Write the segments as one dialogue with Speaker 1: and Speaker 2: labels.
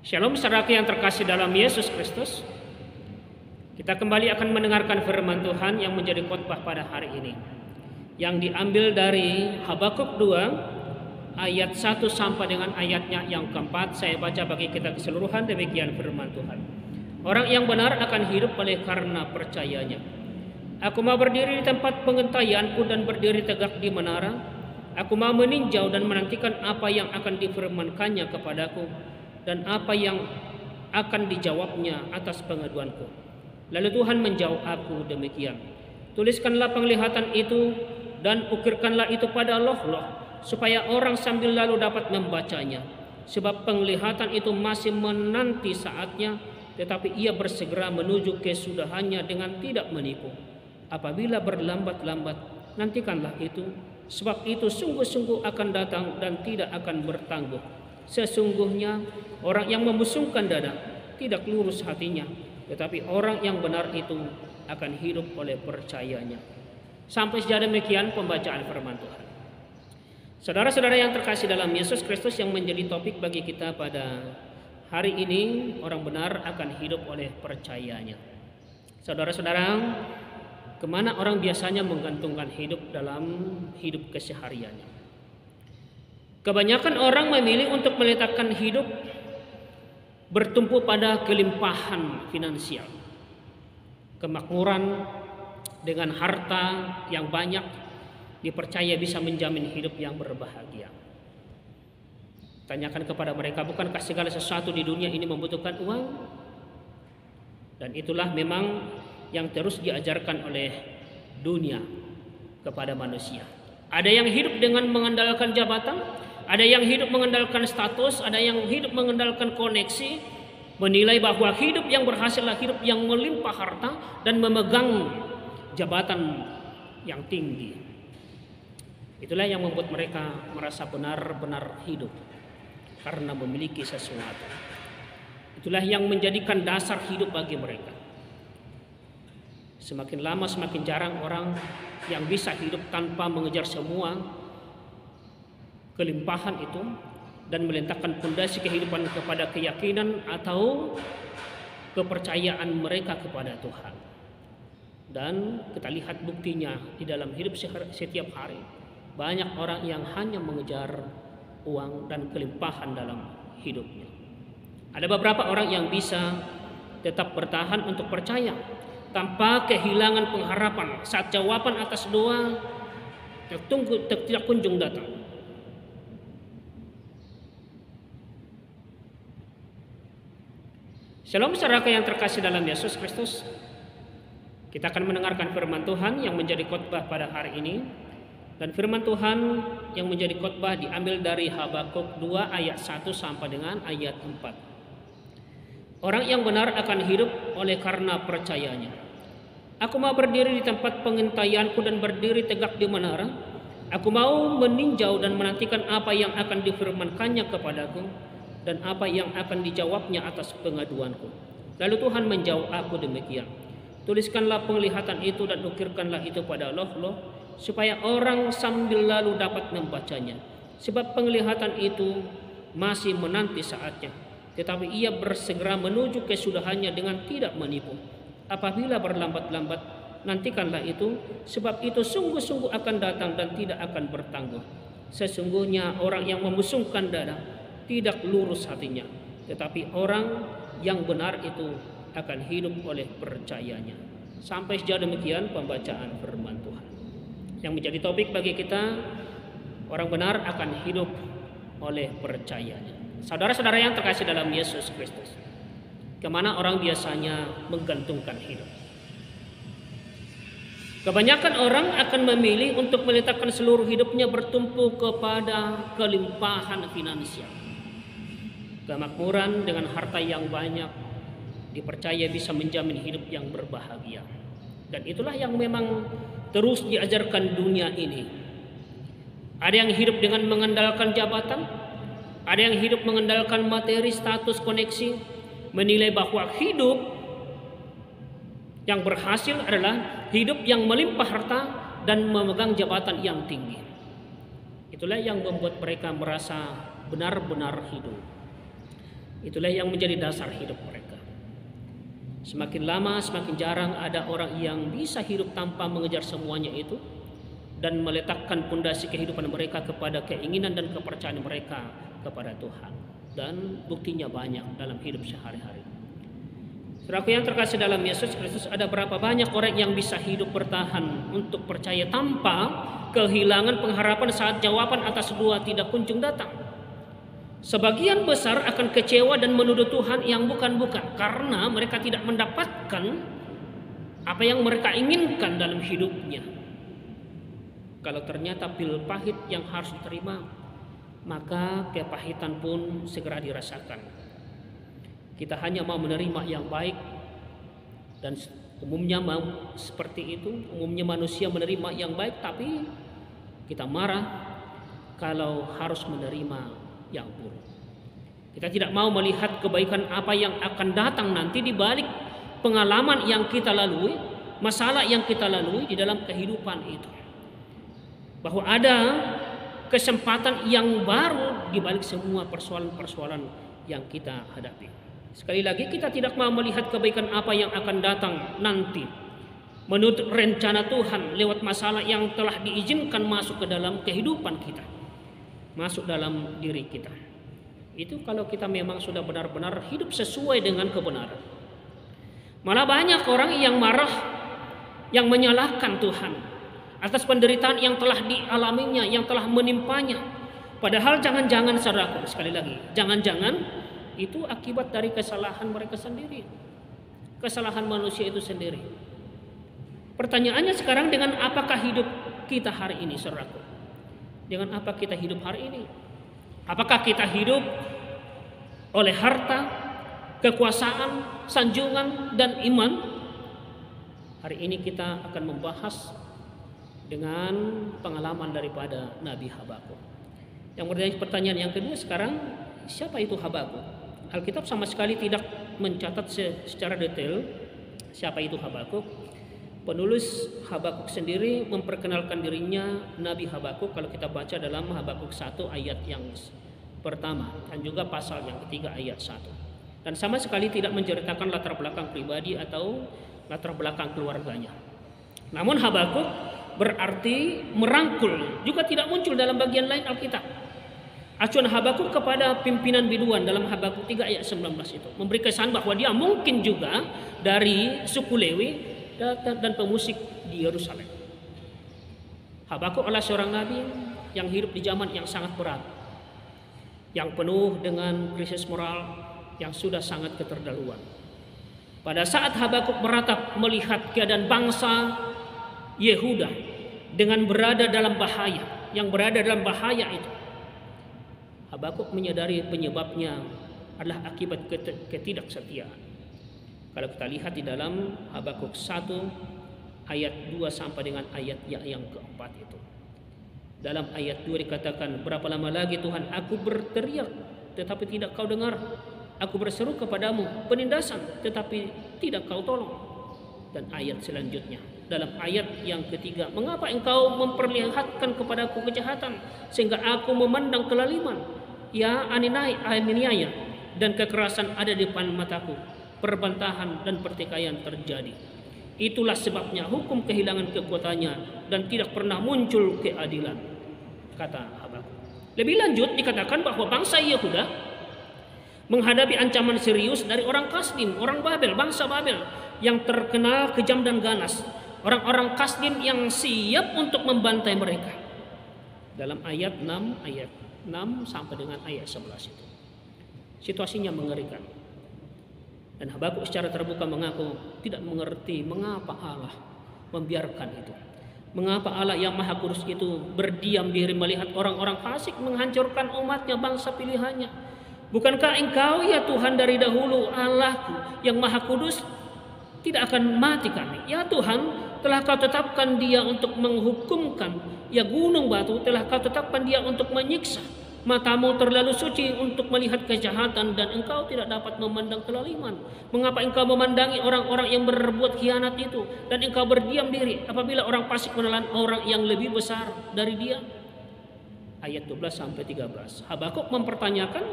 Speaker 1: Shalom saudara yang terkasih dalam Yesus Kristus. Kita kembali akan mendengarkan firman Tuhan yang menjadi khotbah pada hari ini, yang diambil dari Habakuk 2 ayat 1 sampai dengan ayatnya yang keempat. Saya baca bagi kita keseluruhan, demikian firman Tuhan. Orang yang benar akan hidup oleh karena percayanya. Aku mau berdiri di tempat pengentaianku dan berdiri tegak di menara. Aku mau meninjau dan menantikan apa yang akan difirmankannya kepadaku dan apa yang akan dijawabnya atas pengaduanku. Lalu Tuhan menjawab aku demikian. Tuliskanlah penglihatan itu dan ukirkanlah itu pada loh-loh, supaya orang sambil lalu dapat membacanya. Sebab penglihatan itu masih menanti saatnya, tetapi ia bersegera menuju kesudahannya dengan tidak menipu. Apabila berlambat-lambat, nantikanlah itu, sebab itu sungguh-sungguh akan datang dan tidak akan bertangguh. Sesungguhnya orang yang membusungkan dada tidak lurus hatinya, tetapi orang yang benar itu akan hidup oleh percayanya. Sampai sejauh demikian pembacaan firman Tuhan. Saudara-saudara yang terkasih dalam Yesus Kristus, yang menjadi topik bagi kita pada hari ini, orang benar akan hidup oleh percayanya. Saudara-saudara, kemana orang biasanya menggantungkan hidup dalam hidup kesehariannya? Kebanyakan orang memilih untuk meletakkan hidup bertumpu pada kelimpahan finansial, kemakmuran dengan harta yang banyak dipercaya bisa menjamin hidup yang berbahagia. Tanyakan kepada mereka, bukankah segala sesuatu di dunia ini membutuhkan uang? Dan itulah memang yang terus diajarkan oleh dunia kepada manusia. Ada yang hidup dengan mengandalkan jabatan, ada yang hidup mengandalkan status, ada yang hidup mengandalkan koneksi, menilai bahwa hidup yang berhasil adalah hidup yang melimpah harta dan memegang jabatan yang tinggi. Itulah yang membuat mereka merasa benar-benar hidup karena memiliki sesuatu. Itulah yang menjadikan dasar hidup bagi mereka. Semakin lama semakin jarang orang yang bisa hidup tanpa mengejar semua kelimpahan itu dan meletakkan pondasi kehidupan kepada keyakinan atau kepercayaan mereka kepada Tuhan. Dan kita lihat buktinya di dalam hidup setiap hari. Banyak orang yang hanya mengejar uang dan kelimpahan dalam hidupnya. Ada beberapa orang yang bisa tetap bertahan untuk percaya tanpa kehilangan pengharapan saat jawaban atas doa tidak kunjung datang. Shalom saudara yang terkasih dalam Yesus Kristus. Kita akan mendengarkan firman Tuhan yang menjadi khotbah pada hari ini. Dan firman Tuhan yang menjadi khotbah diambil dari Habakuk 2 ayat 1 sampai dengan ayat 4. Orang yang benar akan hidup oleh karena percayanya. Aku mau berdiri di tempat pengentaianku dan berdiri tegak di menara. Aku mau meninjau dan menantikan apa yang akan difirmankannya kepadaku dan apa yang akan dijawabnya atas pengaduanku. Lalu Tuhan menjawab aku demikian. Tuliskanlah penglihatan itu dan ukirkanlah itu pada loh-loh, supaya orang sambil lalu dapat membacanya. Sebab penglihatan itu masih menanti saatnya, tetapi ia bersegera menuju kesudahannya dengan tidak menipu. Apabila berlambat-lambat, nantikanlah itu, sebab itu sungguh-sungguh akan datang dan tidak akan bertangguh. Sesungguhnya orang yang membusungkan dada tidak lurus hatinya, tetapi orang yang benar itu akan hidup oleh percayanya. Sampai sejauh demikian pembacaan firman Tuhan. Yang menjadi topik bagi kita, orang benar akan hidup oleh percayanya. Saudara-saudara yang terkasih dalam Yesus Kristus, kemana orang biasanya menggantungkan hidup? Kebanyakan orang akan memilih untuk meletakkan seluruh hidupnya bertumpu kepada kelimpahan finansial. Kemakmuran dengan harta yang banyak dipercaya bisa menjamin hidup yang berbahagia. Dan itulah yang memang terus diajarkan dunia ini. Ada yang hidup dengan mengandalkan jabatan, ada yang hidup mengandalkan materi, status, koneksi, menilai bahwa hidup yang berhasil adalah hidup yang melimpah harta dan memegang jabatan yang tinggi. Itulah yang membuat mereka merasa benar-benar hidup. Itulah yang menjadi dasar hidup mereka. Semakin lama semakin jarang ada orang yang bisa hidup tanpa mengejar semuanya itu dan meletakkan pondasi kehidupan mereka kepada keinginan dan kepercayaan mereka kepada Tuhan. Dan buktinya banyak dalam hidup sehari-hari. Saudaraku yang terkasih dalam Yesus Kristus, ada berapa banyak orang yang bisa hidup bertahan untuk percaya tanpa kehilangan pengharapan saat jawaban atas doa tidak kunjung datang. Sebagian besar akan kecewa dan menuduh Tuhan yang bukan-bukan karena mereka tidak mendapatkan apa yang mereka inginkan dalam hidupnya. Kalau ternyata pil pahit yang harus diterima, maka kepahitan pun segera dirasakan. Kita hanya mau menerima yang baik, dan umumnya mau seperti itu. Umumnya manusia menerima yang baik, tapi kita marah kalau harus menerima yang buruk. Kita tidak mau melihat kebaikan apa yang akan datang nanti di balik pengalaman yang kita lalui, masalah yang kita lalui di dalam kehidupan itu. Bahwa ada kesempatan yang baru di balik semua persoalan-persoalan yang kita hadapi. Sekali lagi, kita tidak mau melihat kebaikan apa yang akan datang nanti menurut rencana Tuhan lewat masalah yang telah diizinkan masuk ke dalam kehidupan kita, masuk dalam diri kita. Itu kalau kita memang sudah benar-benar hidup sesuai dengan kebenaran. Malah banyak orang yang marah, yang menyalahkan Tuhan atas penderitaan yang telah dialaminya, yang telah menimpanya. Padahal jangan-jangan, saudaraku, sekali lagi, jangan-jangan itu akibat dari kesalahan mereka sendiri, kesalahan manusia itu sendiri. Pertanyaannya sekarang, dengan apakah hidup kita hari ini, saudaraku? Dengan apa kita hidup hari ini? Apakah kita hidup oleh harta, kekuasaan, sanjungan, dan iman? Hari ini kita akan membahas dengan pengalaman daripada Nabi Habakuk. Yang menjadi pertanyaan yang kedua sekarang, siapa itu Habakuk? Alkitab sama sekali tidak mencatat secara detail siapa itu Habakuk. Penulis Habakuk sendiri memperkenalkan dirinya Nabi Habakuk kalau kita baca dalam Habakuk 1 ayat yang pertama dan juga pasal yang ketiga ayat 1. Dan sama sekali tidak menceritakan latar belakang pribadi atau latar belakang keluarganya. Namun Habakuk berarti merangkul, juga tidak muncul dalam bagian lain Alkitab. Acuan Habakuk kepada pimpinan biduan dalam Habakuk 3 ayat 19 itu memberi kesan bahwa dia mungkin juga dari suku Lewi dan pemusik di Yerusalem. Habakuk adalah seorang nabi yang hidup di zaman yang sangat berat, yang penuh dengan krisis moral yang sudah sangat keterlaluan. Pada saat Habakuk meratap melihat keadaan bangsa Yehuda dengan berada dalam bahaya, yang berada dalam bahaya itu, Habakuk menyadari penyebabnya adalah akibat ketidaksetiaan. Kalau kita lihat di dalam Habakuk 1 ayat 2 sampai dengan ayat yang keempat itu. Dalam ayat 2 dikatakan, berapa lama lagi Tuhan aku berteriak tetapi tidak kau dengar. Aku berseru kepadamu penindasan tetapi tidak kau tolong. Dan ayat selanjutnya, dalam ayat yang ketiga, mengapa engkau memperlihatkan kepadaku kejahatan sehingga aku memandang kelaliman? Ya aniaya dan kekerasan ada di depan mataku, perbantahan dan pertikaian terjadi. Itulah sebabnya hukum kehilangan kekuatannya dan tidak pernah muncul keadilan, kata Habakuk. Lebih lanjut dikatakan bahwa bangsa Yehuda menghadapi ancaman serius dari orang Kasdim, orang Babel, bangsa Babel yang terkenal kejam dan ganas. Orang-orang Kasdim yang siap untuk membantai mereka. Dalam ayat 6 sampai dengan ayat 11 itu. Situasinya mengerikan. Dan Habakuk secara terbuka mengaku tidak mengerti mengapa Allah membiarkan itu. Mengapa Allah yang Maha Kudus itu berdiam diri melihat orang-orang fasik menghancurkan umatnya, bangsa pilihannya. Bukankah engkau ya Tuhan dari dahulu, Allahku yang Maha Kudus, tidak akan mati kami? Ya Tuhan, telah kau tetapkan dia untuk menghukumkan. Ya gunung batu, telah kau tetapkan dia untuk menyiksa. Matamu terlalu suci untuk melihat kejahatan dan engkau tidak dapat memandang kelaliman. Mengapa engkau memandangi orang-orang yang berbuat khianat itu dan engkau berdiam diri apabila orang fasik menelan orang yang lebih besar dari dia? Ayat 12 sampai 13. Habakuk mempertanyakan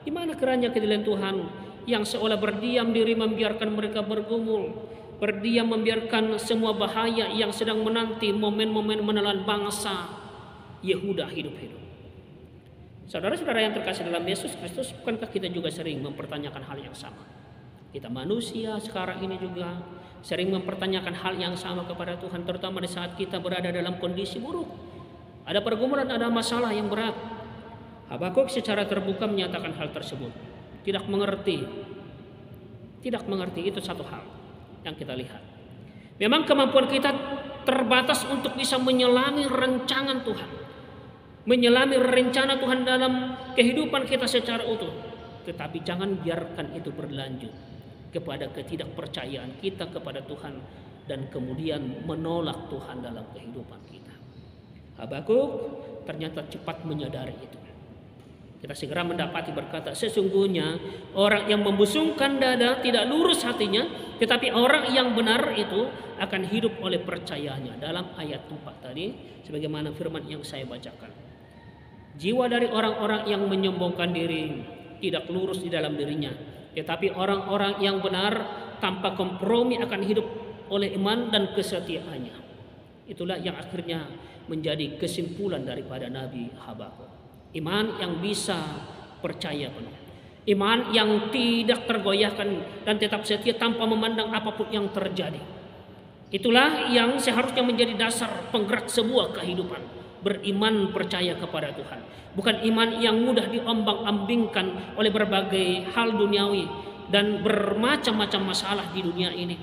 Speaker 1: Di mana kiranya keadilan Tuhan yang seolah berdiam diri membiarkan mereka bergumul, berdiam membiarkan semua bahaya yang sedang menanti momen-momen menelan bangsa Yehuda hidup-hidup. Saudara-saudara yang terkasih dalam Yesus Kristus, bukankah kita juga sering mempertanyakan hal yang sama? Kita manusia sekarang ini juga sering mempertanyakan hal yang sama kepada Tuhan, terutama di saat kita berada dalam kondisi buruk. Ada pergumulan, ada masalah yang berat. Habakuk secara terbuka menyatakan hal tersebut. Tidak mengerti itu satu hal yang kita lihat. Memang kemampuan kita terbatas untuk bisa menyelami rancangan Tuhan, menyelami rencana Tuhan dalam kehidupan kita secara utuh. Tetapi jangan biarkan itu berlanjut kepada ketidakpercayaan kita kepada Tuhan dan kemudian menolak Tuhan dalam kehidupan kita. Habakuk ternyata cepat menyadari itu. Kita segera mendapati berkata, sesungguhnya orang yang membusungkan dada tidak lurus hatinya, tetapi orang yang benar itu akan hidup oleh percayanya. Dalam ayat 4 tadi, sebagaimana firman yang saya bacakan. Jiwa dari orang-orang yang menyombongkan diri tidak lurus di dalam dirinya, tetapi orang-orang yang benar tanpa kompromi akan hidup oleh iman dan kesetiaannya. Itulah yang akhirnya menjadi kesimpulan daripada Nabi Habakuk. Iman yang bisa percaya penuh, iman yang tidak tergoyahkan dan tetap setia tanpa memandang apapun yang terjadi. Itulah yang seharusnya menjadi dasar penggerak sebuah kehidupan. Beriman percaya kepada Tuhan, bukan iman yang mudah diombang-ambingkan oleh berbagai hal duniawi dan bermacam-macam masalah di dunia ini.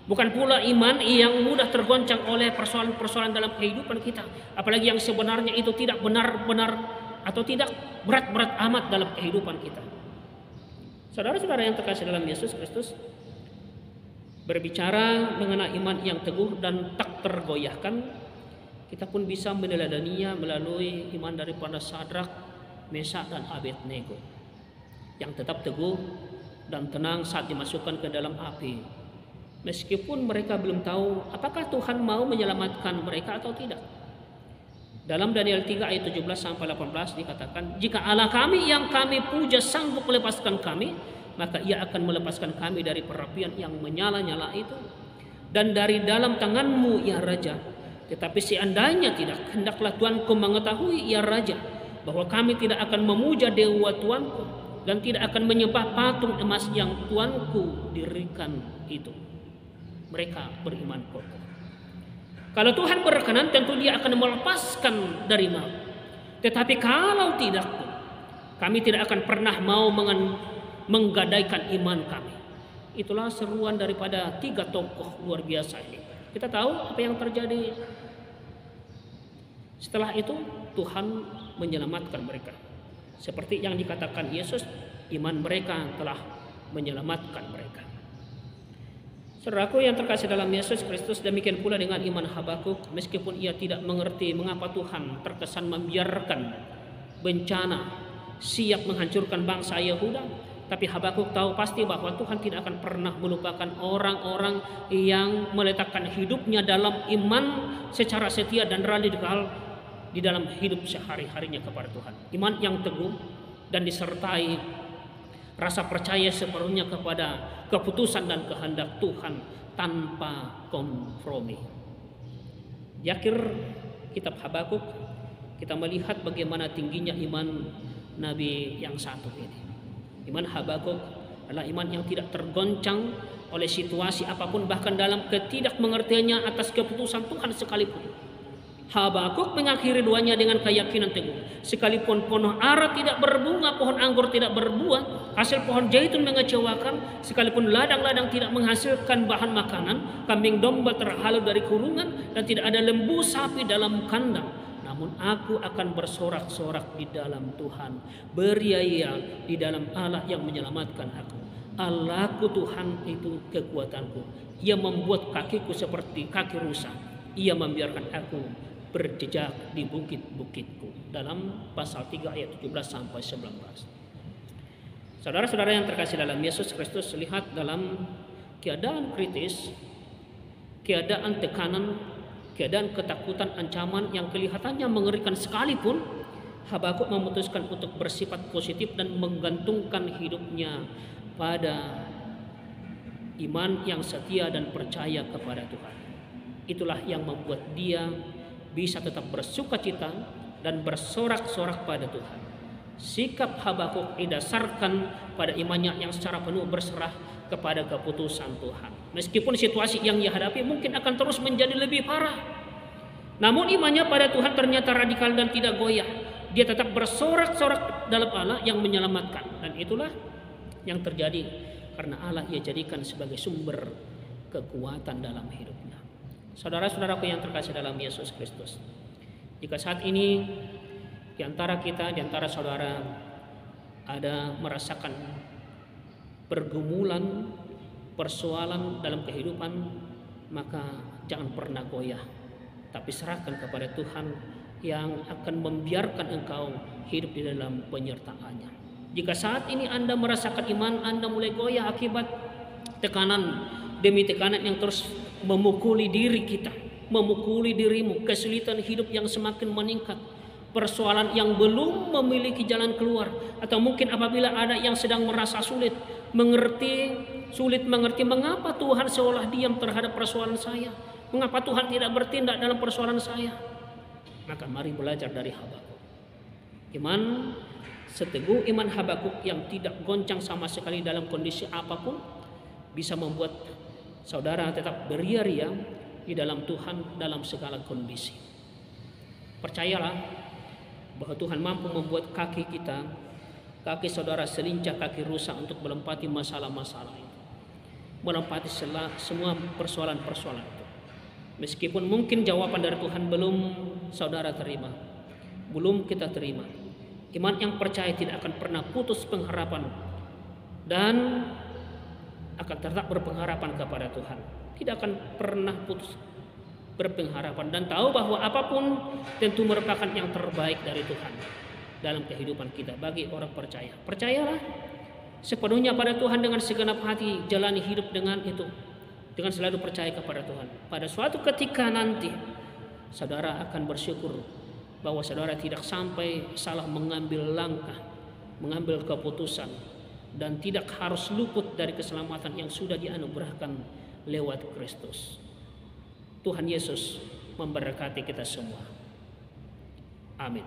Speaker 1: Bukan pula iman yang mudah tergoncang oleh persoalan-persoalan dalam kehidupan kita, apalagi yang sebenarnya itu tidak benar-benar atau tidak berat-berat amat dalam kehidupan kita. Saudara-saudara yang terkasih dalam Yesus Kristus, berbicara mengenai iman yang teguh dan tak tergoyahkan, kita pun bisa meneladaninya melalui iman daripada Sadrak, Mesak dan Abednego yang tetap teguh dan tenang saat dimasukkan ke dalam api, meskipun mereka belum tahu apakah Tuhan mau menyelamatkan mereka atau tidak. Dalam Daniel 3 ayat 17 sampai 18 dikatakan, jika Allah kami yang kami puja sanggup melepaskan kami, maka ia akan melepaskan kami dari perapian yang menyala-nyala itu dan dari dalam tanganmu ya Raja. Tetapi seandainya tidak, hendaklah Tuanku mengetahui ya Raja, bahwa kami tidak akan memuja dewa Tuanku dan tidak akan menyembah patung emas yang Tuanku dirikan itu. Mereka beriman kokoh. Kalau Tuhan berkenan, tentu Dia akan melepaskan dari maut. Tetapi kalau tidak pun, kami tidak akan pernah mau menggadaikan iman kami. Itulah seruan daripada 3 tokoh luar biasa ini. Kita tahu apa yang terjadi. Setelah itu Tuhan menyelamatkan mereka. Seperti yang dikatakan Yesus, iman mereka telah menyelamatkan mereka. Saudaraku yang terkasih dalam Yesus Kristus, demikian pula dengan iman Habakuk. Meskipun ia tidak mengerti mengapa Tuhan terkesan membiarkan bencana siap menghancurkan bangsa Yehuda, tapi Habakuk tahu pasti bahwa Tuhan tidak akan pernah melupakan orang-orang yang meletakkan hidupnya dalam iman secara setia dan radikal di dalam hidup sehari-harinya kepada Tuhan. Iman yang teguh dan disertai rasa percaya sepenuhnya kepada keputusan dan kehendak Tuhan tanpa kompromi. Di akhir kitab Habakuk kita melihat bagaimana tingginya iman Nabi yang satu ini. Iman Habakuk adalah iman yang tidak tergoncang oleh situasi apapun, bahkan dalam ketidakmengertiannya atas keputusan Tuhan sekalipun. Habakuk mengakhiri doanya dengan keyakinan teguh. Sekalipun pohon ara tidak berbunga, pohon anggur tidak berbuah, hasil pohon zaitun mengecewakan, sekalipun ladang-ladang tidak menghasilkan bahan makanan, kambing domba terhalau dari kurungan, dan tidak ada lembu sapi dalam kandang, namun aku akan bersorak-sorak di dalam Tuhan, beria di dalam Allah yang menyelamatkan aku. Allahku Tuhan itu kekuatanku. Ia membuat kakiku seperti kaki rusa. Ia membiarkan aku berjejak di bukit-bukitku. Dalam pasal 3 ayat 17 sampai 19. Saudara-saudara yang terkasih dalam Yesus Kristus, lihat dalam keadaan kritis, keadaan tekanan, keadaan ketakutan, ancaman yang kelihatannya mengerikan sekalipun, Habakuk memutuskan untuk bersifat positif dan menggantungkan hidupnya pada iman yang setia dan percaya kepada Tuhan. Itulah yang membuat dia bisa tetap bersukacita dan bersorak-sorak pada Tuhan. Sikap Habakuk didasarkan pada imannya yang secara penuh berserah kepada keputusan Tuhan. Meskipun situasi yang ia hadapi mungkin akan terus menjadi lebih parah, namun imannya pada Tuhan ternyata radikal dan tidak goyah. Dia tetap bersorak-sorak dalam Allah yang menyelamatkan, dan itulah yang terjadi karena Allah ia jadikan sebagai sumber kekuatan dalam hidupnya. Saudara-saudaraku yang terkasih dalam Yesus Kristus, jika saat ini di antara kita, di antara saudara ada merasakan pergumulan, persoalan dalam kehidupan, maka jangan pernah goyah, tapi serahkan kepada Tuhan yang akan membiarkan engkau hidup di dalam penyertaannya. Jika saat ini Anda merasakan iman Anda mulai goyah akibat tekanan demi tekanan yang terus memukuli diri kita, memukuli dirimu, kesulitan hidup yang semakin meningkat, persoalan yang belum memiliki jalan keluar, atau mungkin apabila ada yang sedang merasa sulit mengerti mengapa Tuhan seolah diam terhadap persoalan saya, mengapa Tuhan tidak bertindak dalam persoalan saya, maka mari belajar dari Habakuk. Seteguh iman Habakuk yang tidak goncang sama sekali dalam kondisi apapun bisa membuat saudara tetap beria-ria di dalam Tuhan dalam segala kondisi. Percayalah bahwa Tuhan mampu membuat kaki kita, kaki saudara selincah, kaki rusak untuk melempati masalah-masalah itu, melempati semua persoalan-persoalan itu. Meskipun mungkin jawaban dari Tuhan belum saudara terima, belum kita terima, iman yang percaya tidak akan pernah putus pengharapan dan akan tetap berpengharapan kepada Tuhan. Tidak akan pernah putus berpengharapan dan tahu bahwa apapun tentu merupakan yang terbaik dari Tuhan dalam kehidupan kita bagi orang percaya. Percayalah sepenuhnya pada Tuhan dengan segenap hati, jalani hidup dengan itu, dengan selalu percaya kepada Tuhan. Pada suatu ketika nanti saudara akan bersyukur bahwa saudara tidak sampai salah mengambil langkah, mengambil keputusan, dan tidak harus luput dari keselamatan yang sudah dianugerahkan lewat Kristus. Tuhan Yesus memberkati kita semua. Amin.